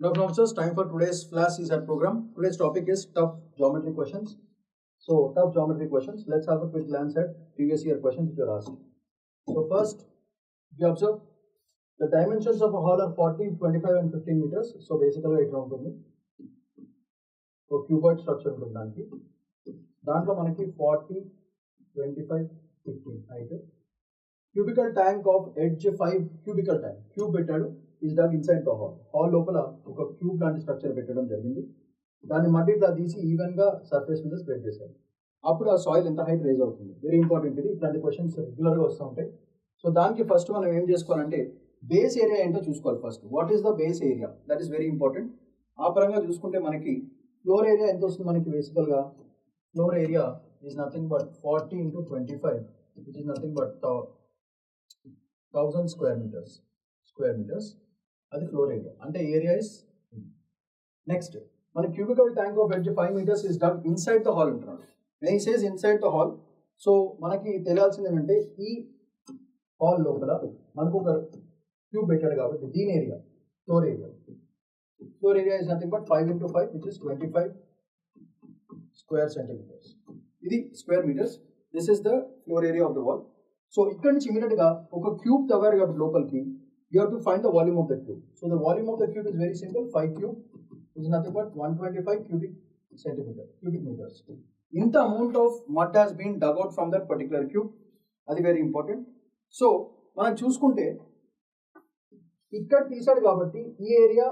Good afternoon, officers. Time for today's flash CSAT program. Today's topic is tough geometry questions. So, tough geometry questions. Let's have a quick glance at previous year questions which are asked. So, first, we observe the dimensions of a hall are 40, 25, and 15 meters. So, basically, it ఉంటుంది. So, cuboid structure ఉంటుంది దానికి. దాంట్లో మనకి 40, 25, 15 height. Cubical tank of edge 5 cubical tank. Cube పెట్టాడు is dug inside the hall. Hall లోపల ఒక cube లాంటి structure పెట్టడం జరిగింది. దాన్ని మట్టి ఇట్లా తీసి ఈవెన్ గా సర్ఫేస్ మీద స్ప్రెడ్ చేశారు. అప్పుడు ఆ సాయిల్ ఎంత హైట్ రేజ్ అవుతుంది. వెరీ ఇంపార్టెంట్ ఇది. ఇట్లాంటి క్వశ్చన్స్ రెగ్యులర్ గా వస్తూ ఉంటాయి. సో దానికి ఫస్ట్ మనం ఏం చేసుకోవాలంటే బేస్ ఏరియా ఏంటో చూసుకోవాలి. First what is the base area, that is very important. ఆ పరంగా చూసుకుంటే మనకి ఫ్లోర్ ఏరియా ఎంత వస్తుంది మనకి బేసికల్ గా. Floor area is nothing but 40 into 25 which is nothing but 1000 square meters. అది ఫ్లోర్ ఏరియా అంటే ఏరియా ఇస్. నెక్స్ట్ మన cubical tank of edge 5 meters is dug inside the hall అంటున్నాడు. when he says inside the hall, so మనకి తెలియాల్సింది ఏంటంటే ఈ hall లోపల మనకు ఒక క్యూబ్ పెట్టాడు కాబట్టి దీని area floor area is nothing but 5 into 5 which is 25 square centimeters. ఇది square metres. This is the floor area of the wall. So ఇక్కడ నుంచి ఇమీడియట్ గా ఒక క్యూబ్ తవ్వారు కాబట్టి లోపలికి you have to find the volume of the cube. So the volume of the cube is very simple. 5 cube is nothing but 125 cubic meters. Inta amount of mud has been dug out from that particular cube. That is very important. So మనం చూసుకుంటే ఇక్కడ తీసాడు కాబట్టి ఈ area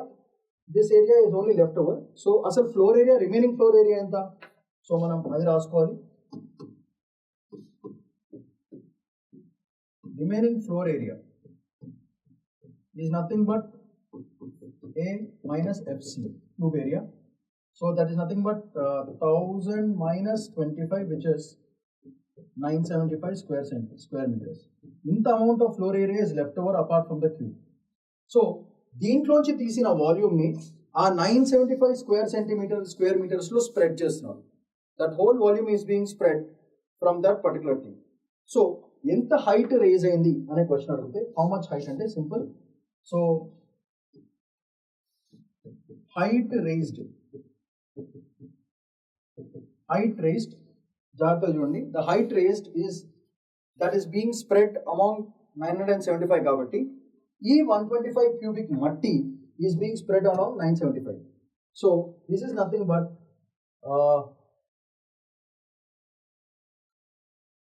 this area is only left over. So అసలు floor area remaining floor area ఎంత, so మనం అది రాసుకోవాలి. Remaining floor area is nothing but A minus FC cube area. So that is nothing but 1000 minus 25 which is 975 square meters. Inta amount of floor area is left over apart from the cube. So దీంట్లోంచి తీసిన volume ని ఆ 975 square meters లో spread చేస్తున్నారు. That whole volume is being spread from that particular thing. So ఎంత height raise అయింది అనే question అడిగితే హౌ మచ్ హైట్ అంటే సింపుల్. So height raised జాగ్రత్త చూడండి. the height raised is that is being spread among 975 కాబట్టి ఈ 125 cubic మట్టి is being spread along 975. So this is nothing but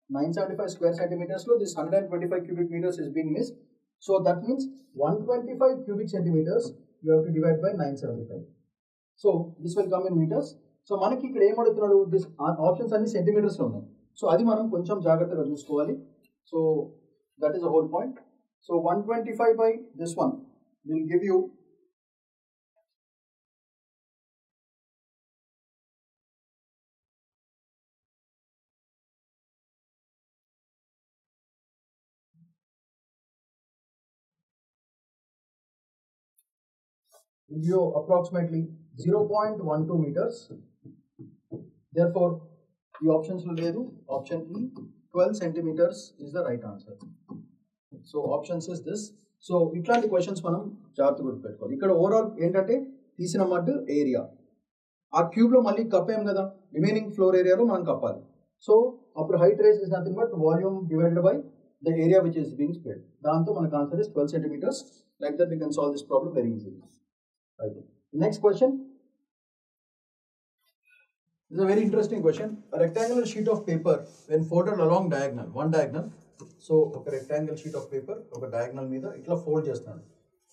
975 square centimeters లో this 125 cubic meters is being missed. So that means 125 cubic centimeters you have to divide by 975. So this will come in meters. So మనకి ఇక్కడ ఏం అడుగుతున్నాడు, this options అన్ని centimetres లో ఉన్నాయి. So అది మనం కొంచెం జాగ్రత్తగా చూసుకోవాలి. So that is the whole point. So 125 by this one will give you 0.12 meters. Therefore the options lo ledu. Option E 12 centimeters is the right answer. So options is this. So ఇట్లాంటి questions మనం జాగ్రత్తగా గుర్తుపెట్టుకోవాలి. ఇక్కడ overall ఏంటంటే తీసిన mud area ఆ cube లో మళ్ళీ కప్పాం కదా, రిమైనింగ్ ఫ్లోర్ ఏరియాలో మనం కప్పాలి. సో అప్పుడు height raise is nothing but volume divided by the area which is being spread. దాంతో మనకు answer is 12 centimeters. Like that we can solve this problem very easily. Right. Next question is a very interesting question. A rectangular sheet of paper when folded along diagonal, one diagonal. So ఒక rectangle sheet of paper ఒక diagonal మీద ఇట్లా fold చేస్తున్నాడు.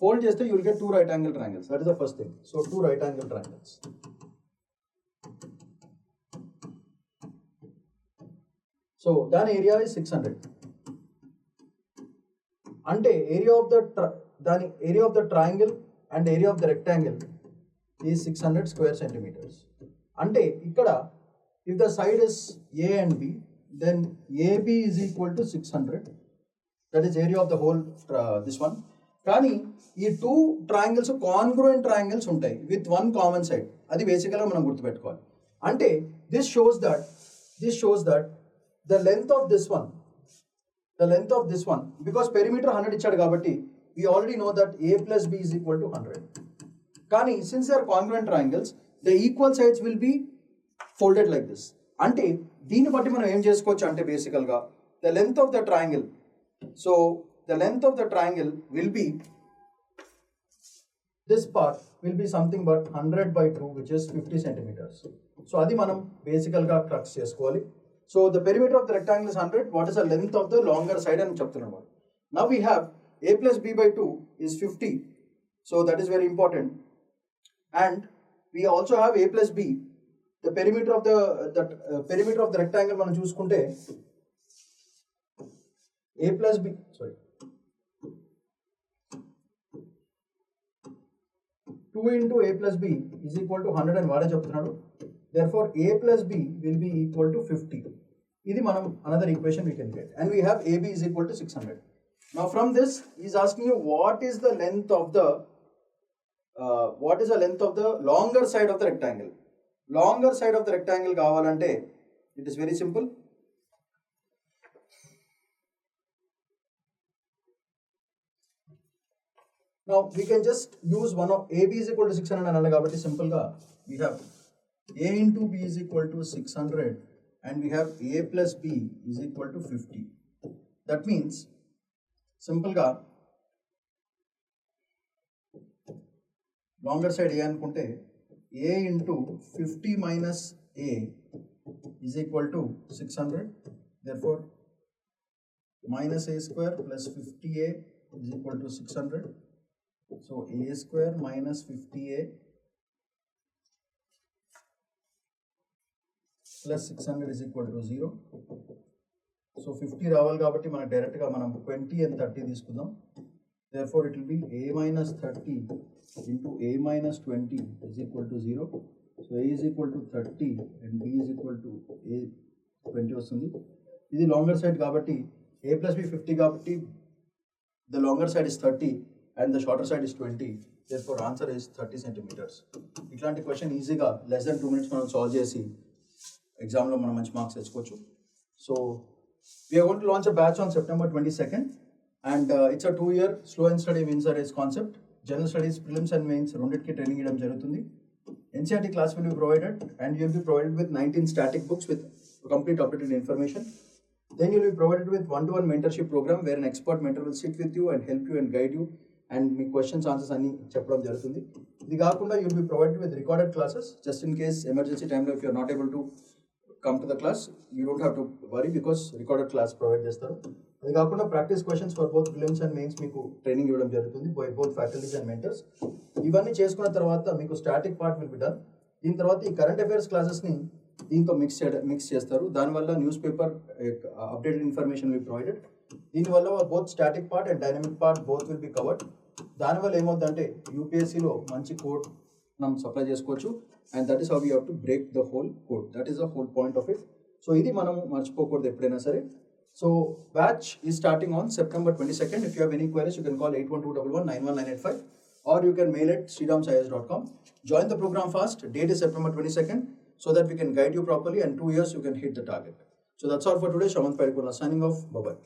Fold చేస్తే you will get two right angle triangles. That is the first thing. So two right angle triangles. So దాని area is 600. అంటే area of the triangle and area of the rectangle is 600 square centimeters. అంటే ఇక్కడ if the side is A and B then AB is equal to 600. That is area of the whole this one. కానీ ఈ two triangles congruent triangles ఉంటాయి with one common side. అది బేసికల్గా మనం గుర్తుపెట్టుకోవాలి. అంటే this shows that the length of this one because perimeter 100 ఇచ్చాడు కాబట్టి we already know that a plus b is equal to 100. కానీ since they are congruent triangles the equal sides will be folded like this. అంటే దీన్ని బట్టి మనం ఏం చేసుకోవచ్చు అంటే బేసికల్గా the length of the triangle, so the length of the triangle will be this part will be something but 100 by 2 which is 50 centimeters. So adi manam basically ga crux chesukovali. So the perimeter of the rectangle is 100. What is the length of the longer side ani cheptunnaru. Now we have a plus b by 2 is 50. So that is very important. And we also have a plus b. The perimeter of perimeter of the rectangle manam chuskunte a plus b, sorry, 2 into a plus b is equal to 100 and వాడే చెప్తున్నాడు. Therefore a plus b will be equal to 50. ఇది మనం another equation we can get, and we have ab is equal to 600. Now from this he is asking you what is the length of the longer side of the rectangle. Longer side of the rectangle కావాలంటే it is very simple. Now we can just use one of AB is equal to 600 and another simple ga we have A into B is equal to 600 and we have A plus B is equal to 50. That means simple ga longer side A anukunte A into 50 minus A is equal to 600. Therefore minus A square plus 50A is equal to 600. So a square minus 50a plus 600 is equal to 0. So 50 రావాలి కాబట్టి మనం డైరెక్ట్గా మనం 20 and 30 తీసుకుందాం. Therefore it will be a minus 30 into a minus 20 is equal to 0. So a is equal to 30 and b is equal to a 20 వస్తుంది. ఇది longer side కాబట్టి a plus b 50 కాబట్టి the longer side is 30 and the shorter side is 20. Therefore answer is 30 centimeters. ఇట్లాంటి question ఈజీగా less than 2 minutes మనం solve చేసి ఎగ్జామ్లో మనం మంచి మార్క్స్ తెచ్చుకోవచ్చు. So we are going to launch a batch on September 22nd and it's a 2-year slow and steady wins a race concept. General studies, prelims and mains రెండింటికి training ఇవ్వడం జరుగుతుంది. NCERT class will be provided and you will be provided with 19 static books with complete updated information. Then you will be provided with one-to-one mentorship program where an expert mentor will sit with you and help you and guide you and మీ questions answers అన్ని చెప్పడం జరుగుతుంది. ఇది కాకుండా you will be provided with recorded classes just in case emergency టైంలో if you are not able to come to the class you don't have to worry because recorded class provide చేస్తారు. అది కాకుండా practice questions for both prelims and mains మీకు training ఇవ్వడం జరుగుతుంది by both faculties and mentors. ఇవన్నీ చేసుకున్న తర్వాత మీకు static part will be done. దీని తర్వాత ఈ కరెంట్ అఫైర్స్ క్లాసెస్ని దీంతో మిక్స్ చేస్తారు. దానివల్ల news paper updated information will be provided. దీనివల్ల both static part and dynamic part both will be covered. దానివల్ల ఏమవుతుందంటే యూపీఎస్సీలో మంచి కోడ్ మనం సప్లై చేసుకోవచ్చు and that is how you have to break the whole code. That is the whole point of it. So ఇది మనం మర్చిపోకూడదు ఎప్పుడైనా సరే. So batch is starting on September 22nd. If you have any queries, you can call 8121119185 or you can mail at sriramsayas.com. Join the program fast. Date is September 22nd so that we can guide you properly and 2 years you can hit the target. So that's all for today. Shamanth Padikula signing off. Bye-bye.